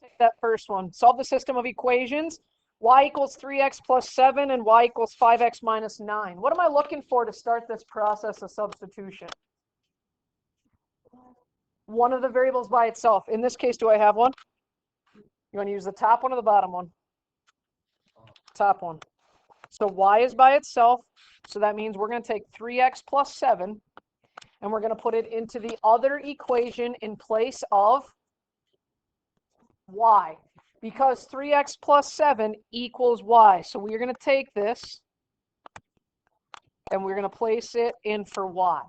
take that first one. Solve the system of equations. Y equals 3x plus 7 and y equals 5x minus 9. What am I looking for to start this process of substitution? One of the variables by itself. In this case, do I have one? You want to use the top one or the bottom one? Top one. So y is by itself. So that means we're going to take 3x plus 7 and we're going to put it into the other equation in place of y. Because 3x plus 7 equals y. So we're going to take this and we're going to place it in for y.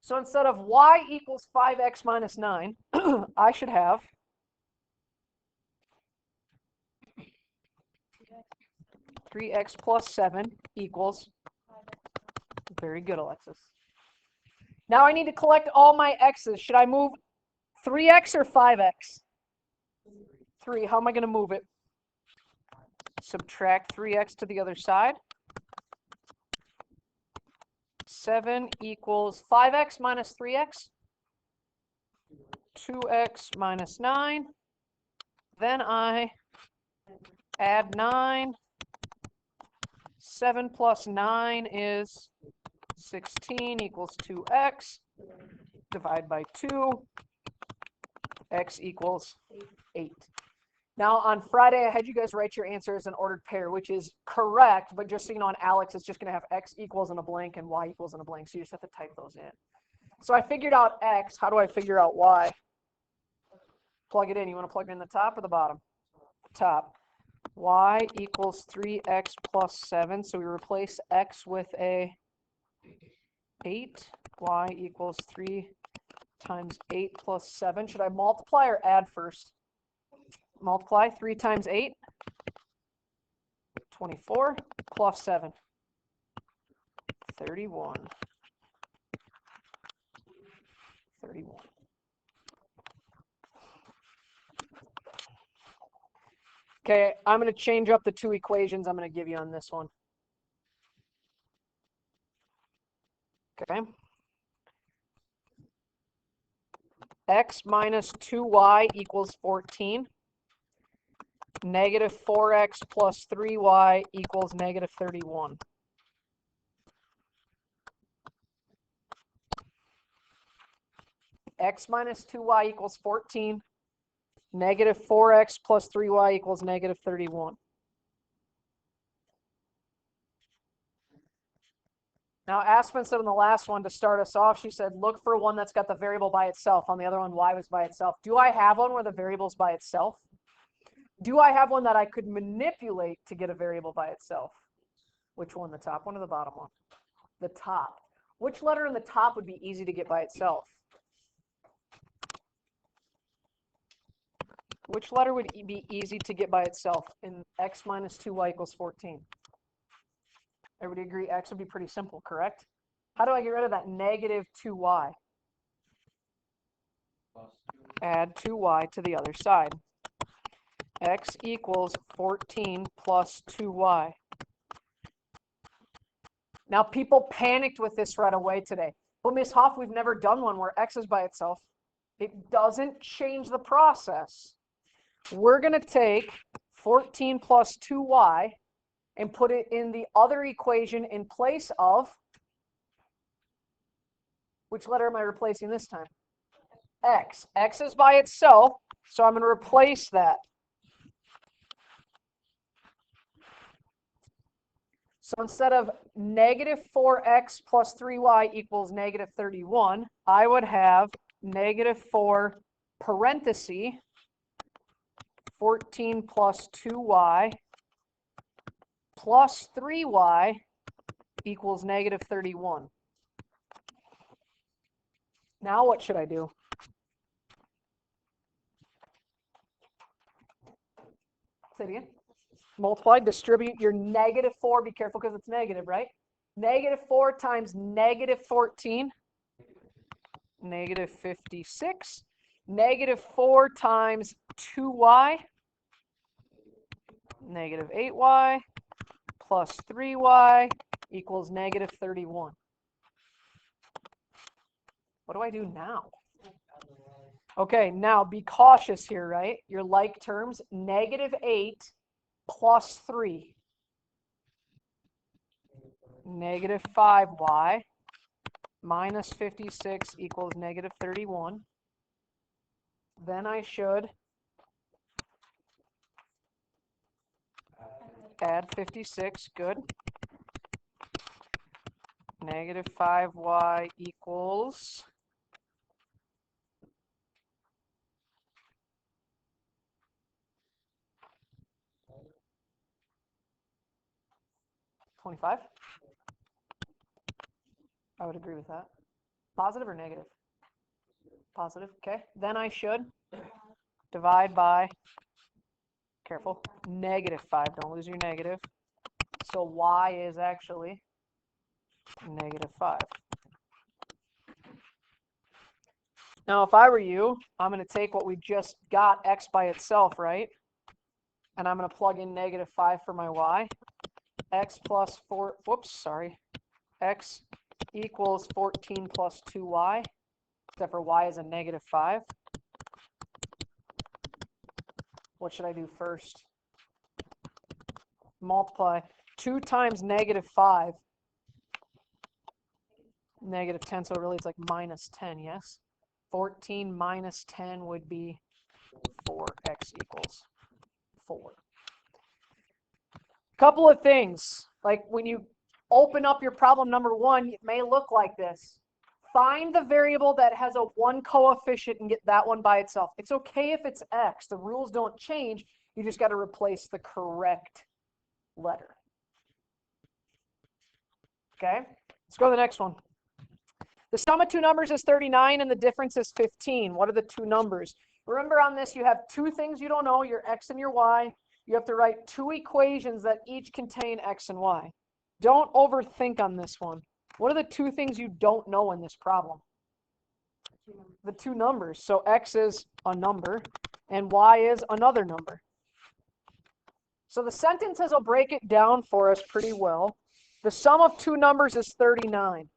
So instead of y equals 5x minus 9, I should have 3x plus 7 equals, very good, Alexis. Now I need to collect all my x's. Should I move 3x or 5x? 3. How am I going to move it? Subtract 3x to the other side. 7 equals 5x minus 3x. 2x minus 9. Then I add 9. 7 plus 9 is 16 equals 2x. Divide by 2. X equals 8. Now on Friday, I had you guys write your answer as an ordered pair, which is correct, but just so you know, on Alex, it's just going to have x equals in a blank and y equals in a blank, so you just have to type those in. So I figured out x. How do I figure out y? Plug it in. You want to plug it in the top or the bottom? Top. Y equals 3x plus 7, so we replace x with a 8. Y equals 3 times 8 plus 7. Should I multiply or add first? Multiply. 3 times 8, 24, plus 7, 31. 31. Okay, I'm going to change up the two equations I'm going to give you on this one. Okay. X minus 2y equals 14. Negative 4x plus 3y equals negative 31. X minus 2y equals 14. Negative 4x plus 3y equals negative 31. Now, Aspen said in the last one to start us off, she said, look for one that's got the variable by itself. On the other one, y was by itself. Do I have one where the variable's by itself? Do I have one that I could manipulate to get a variable by itself? Which one, the top one or the bottom one? The top. Which letter in the top would be easy to get by itself? Which letter would be easy to get by itself in x minus 2y equals 14? Everybody agree x would be pretty simple, correct? How do I get rid of that negative 2y? Add 2y to the other side. X equals 14 plus 2y. Now, people panicked with this right away today. But Ms. Hoff, we've never done one where x is by itself. It doesn't change the process. We're going to take 14 plus 2y and put it in the other equation in place of, which letter am I replacing this time? X. X is by itself, so I'm going to replace that. So instead of negative 4x plus 3y equals negative 31, I would have negative 4 parenthesis 14 plus 2y plus 3y equals negative 31. Now what should I do? Say it again. Multiply, distribute your negative 4. Be careful because it's negative, right? Negative 4 times negative 14, negative 56. Negative 4 times 2y, negative 8y, plus 3y equals negative 31. What do I do now? Okay, now be cautious here, right? Your like terms, -8 plus 3. -5y minus 56 equals -31. Then I should add 56, good. -5y equals 25. I would agree with that. Positive or negative? Positive, okay. Then I should divide by, careful, -5. Don't lose your negative. So y is actually -5. Now, if I were you, I'm going to take what we just got, x by itself, right? And I'm going to plug in -5 for my y. X plus 4, whoops, sorry. X equals 14 plus 2y, except for y is a -5. What should I do first? Multiply 2 times -5, -10, so really it's like -10, yes? 14 minus 10 would be 4x equals 4. Couple of things, like when you open up your problem number 1, it may look like this. Find the variable that has a 1 coefficient and get that one by itself. It's okay if it's x. The rules don't change. You just got to replace the correct letter. Okay, let's go to the next one. The sum of two numbers is 39 and the difference is 15. What are the two numbers? Remember on this, you have two things you don't know, your x and your y. You have to write two equations that each contain x and y. Don't overthink on this one. What are the two things you don't know in this problem? The two numbers. So x is a number and y is another number. So the sentences will break it down for us pretty well. The sum of two numbers is 39.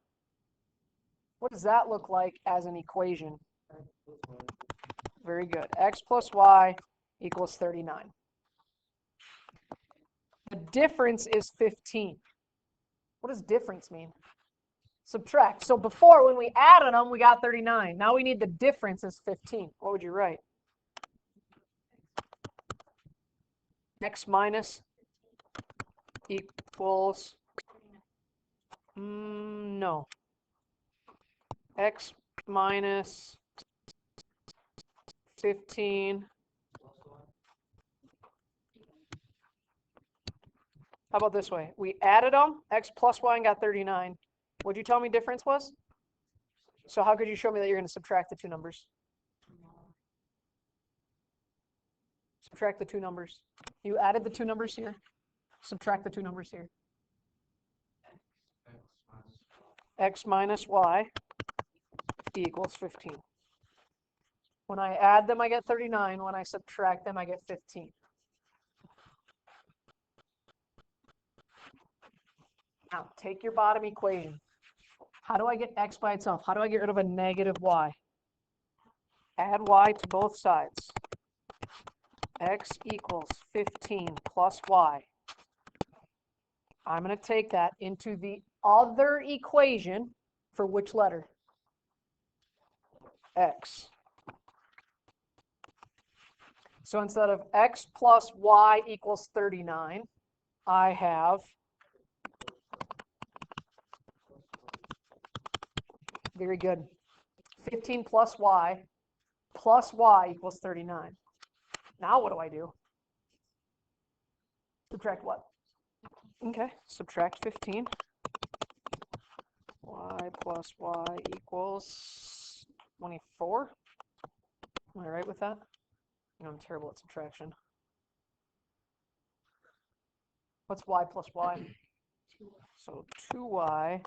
What does that look like as an equation? Very good. X plus y equals 39. The difference is 15. What does difference mean? Subtract. So before, when we added them, we got 39. Now we need the difference is 15. What would you write? X minus equals, no. X minus 15. How about this way? We added them, x plus y, and got 39. What'd you tell me difference was? So how could you show me that you're going to subtract the two numbers? Subtract the two numbers. You added the two numbers here. Subtract the two numbers here. X minus y equals 15. When I add them, I get 39. When I subtract them, I get 15. Now, take your bottom equation. How do I get x by itself? How do I get rid of a negative y? Add y to both sides. X equals 15 plus y. I'm going to take that into the other equation for which letter? X. So instead of x plus y equals 39, I have very good. 15 plus y equals 39. Now what do I do? Subtract what? Okay, subtract 15. Y plus y equals 24. Am I right with that? I'm terrible at subtraction. What's y plus y? So 2y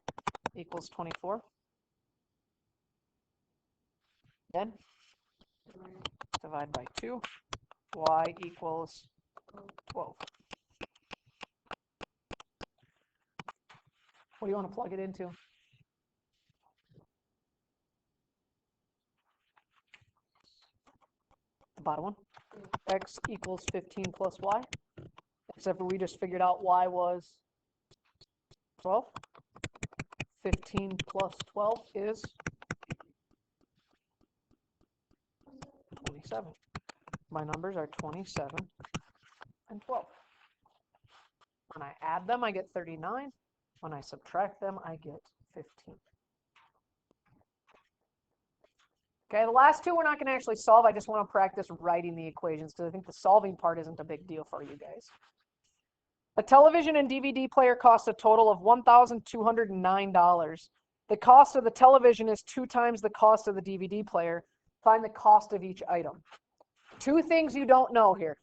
equals 24. Then divide by 2. Y equals 12. What do you want to plug it into? the bottom one. X equals 15 plus y. Except for we just figured out y was 12. 15 plus 12 is 27. My numbers are 27 and 12. When I add them, I get 39. When I subtract them, I get 15. Okay, the last two we're not going to actually solve. I just want to practice writing the equations because I think the solving part isn't a big deal for you guys. A television and DVD player costs a total of $1,209. The cost of the television is 2 times the cost of the DVD player. Find the cost of each item. Two things you don't know here.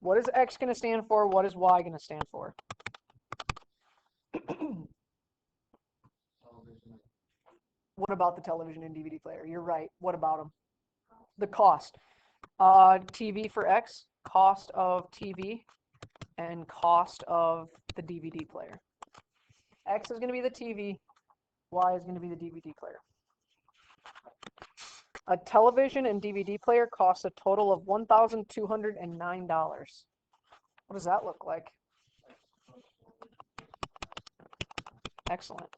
What is X going to stand for? What is Y going to stand for? What about the television and DVD player? You're right. What about them? The cost. TV for X, cost of TV, and cost of the DVD player. X is going to be the TV. Y is going to be the DVD player. A television and DVD player costs a total of $1,209. What does that look like? Excellent.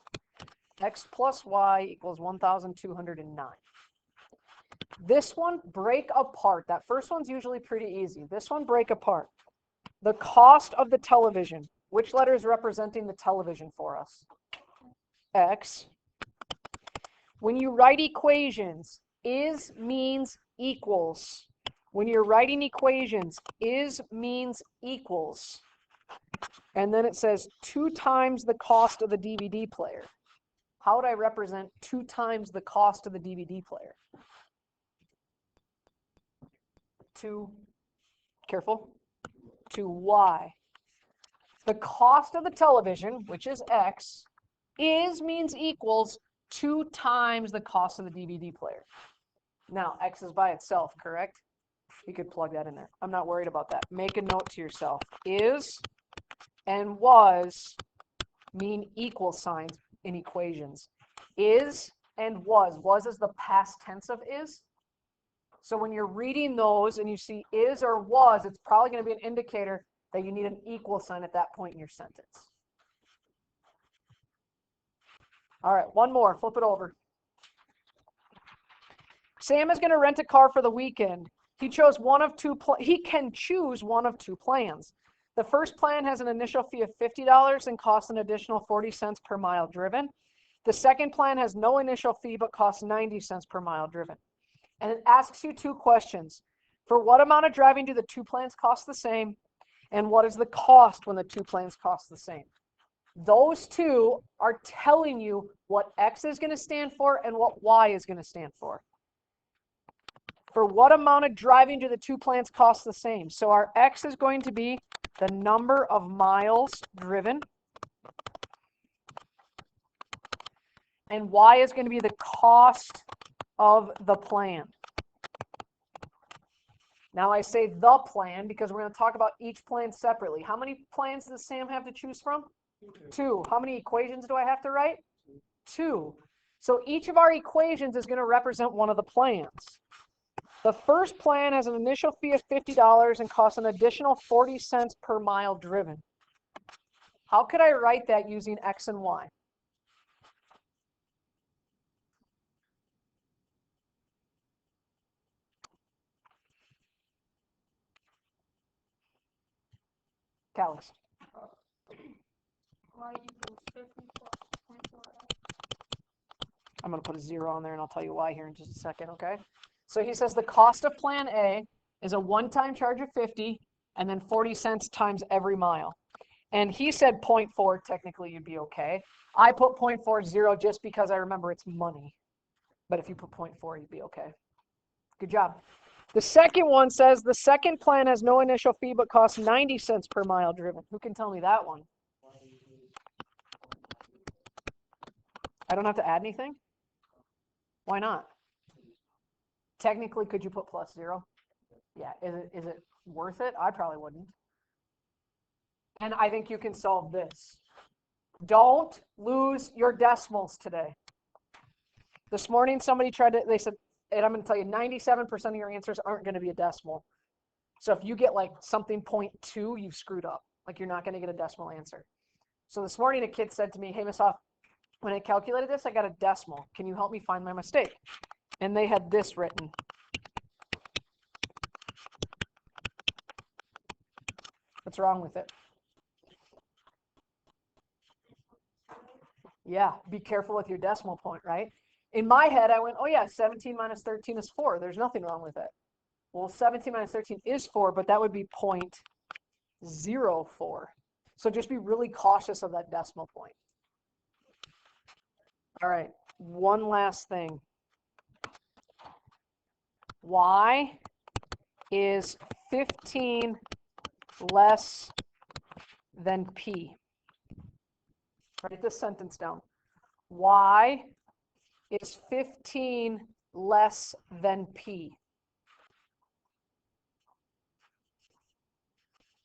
X plus Y equals 1,209. This one, break apart. That first one's usually pretty easy. This one, break apart. The cost of the television. Which letter is representing the television for us? X. When you write equations, is means equals. When you're writing equations, is means equals. And then it says 2 times the cost of the DVD player. How would I represent 2 times the cost of the DVD player? 2, careful, to Y. The cost of the television, which is X, is means equals 2 times the cost of the DVD player. Now, X is by itself, correct? You could plug that in there. I'm not worried about that. Make a note to yourself. Is and was mean equal signs in equations. Is and was. Was is the past tense of is. So when you're reading those and you see is or was, it's probably going to be an indicator that you need an equal sign at that point in your sentence. All right, one more. Flip it over. Sam is going to rent a car for the weekend. He chose one of two. He can choose one of 2 plans. The first plan has an initial fee of $50 and costs an additional 40 cents per mile driven. The second plan has no initial fee but costs 90 cents per mile driven. And it asks you 2 questions. For what amount of driving do the 2 plans cost the same? And what is the cost when the 2 plans cost the same? Those 2 are telling you what X is going to stand for and what Y is going to stand for. For what amount of driving do the 2 plans cost the same? So our X is going to be the number of miles driven. And Y is going to be the cost of the plan. Now I say the plan because we're going to talk about each plan separately. How many plans does Sam have to choose from? 2. How many equations do I have to write? 2. So each of our equations is going to represent one of the plans. The first plan has an initial fee of $50 and costs an additional 40 cents per mile driven. How could I write that using X and Y? Callis. Y equals 50 plus 24x. I'm going to put a 0 on there and I'll tell you why here in just a second, okay? So he says the cost of plan A is a one-time charge of 50 and then 40 cents times every mile. And he said 0.4, technically you'd be okay. I put 0.40 just because I remember it's money. But if you put 0.4, you'd be okay. Good job. The second one says the second plan has no initial fee but costs 90 cents per mile driven. Who can tell me that one? I don't have to add anything? Why not? Technically, could you put +0? Yeah, is it worth it? I probably wouldn't. And I think you can solve this. Don't lose your decimals today. This morning, somebody tried to, they said, and I'm going to tell you 97% of your answers aren't going to be a decimal. So if you get like something 0.2, you've screwed up. Like you're not going to get a decimal answer. So this morning a kid said to me, hey, Miss Hoff, when I calculated this, I got a decimal. Can you help me find my mistake? And they had this written. What's wrong with it? Yeah, be careful with your decimal point, right? In my head, I went, oh yeah, 17 minus 13 is 4. There's nothing wrong with it. Well, 17 minus 13 is 4, but that would be 0.04. So just be really cautious of that decimal point. All right, one last thing. Y is 15 less than P. Write this sentence down. Y is 15 less than P.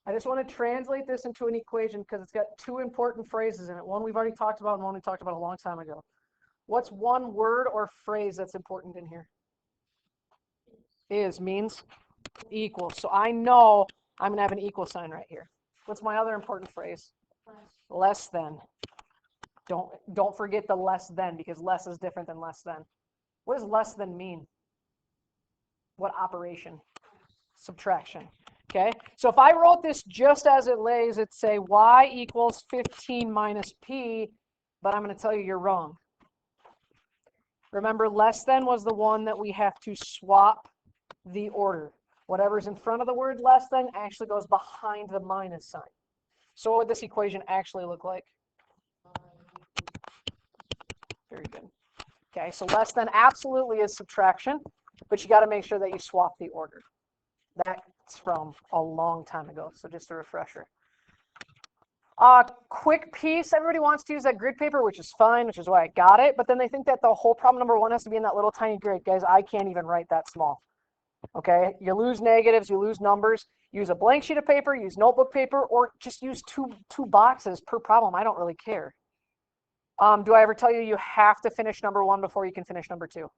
I just want to translate this into an equation because it's got two important phrases in it. One we've already talked about and one we talked about a long time ago. What's one word or phrase that's important in here? Is means equals. So I know I'm going to have an equal sign right here. What's my other important phrase? Less than. Don't forget the less than, because less is different than less than. What does less than mean? What operation? Subtraction. Okay, so if I wrote this just as it lays, it'd say y equals 15 minus p, but I'm going to tell you you're wrong. Remember, less than was the one that we have to swap the order. Whatever's in front of the word less than actually goes behind the minus sign. So what would this equation actually look like? Very good. Okay, so less than absolutely is subtraction, but you got to make sure that you swap the order. That's from a long time ago, so just a refresher. Quick piece, everybody wants to use that grid paper, which is fine, which is why I got it, but then they think that the whole problem number one has to be in that little tiny grid. Guys, I can't even write that small. Okay, you lose negatives, you lose numbers. Use a blank sheet of paper, use notebook paper, or just use two boxes per problem. I don't really care. Do I ever tell you you have to finish number one before you can finish number two?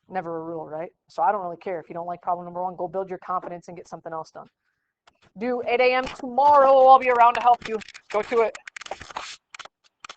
Never a rule, right? So I don't really care. If you don't like problem number one, go build your confidence and get something else done. Do 8 a.m. tomorrow. I'll be around to help you. Go to it.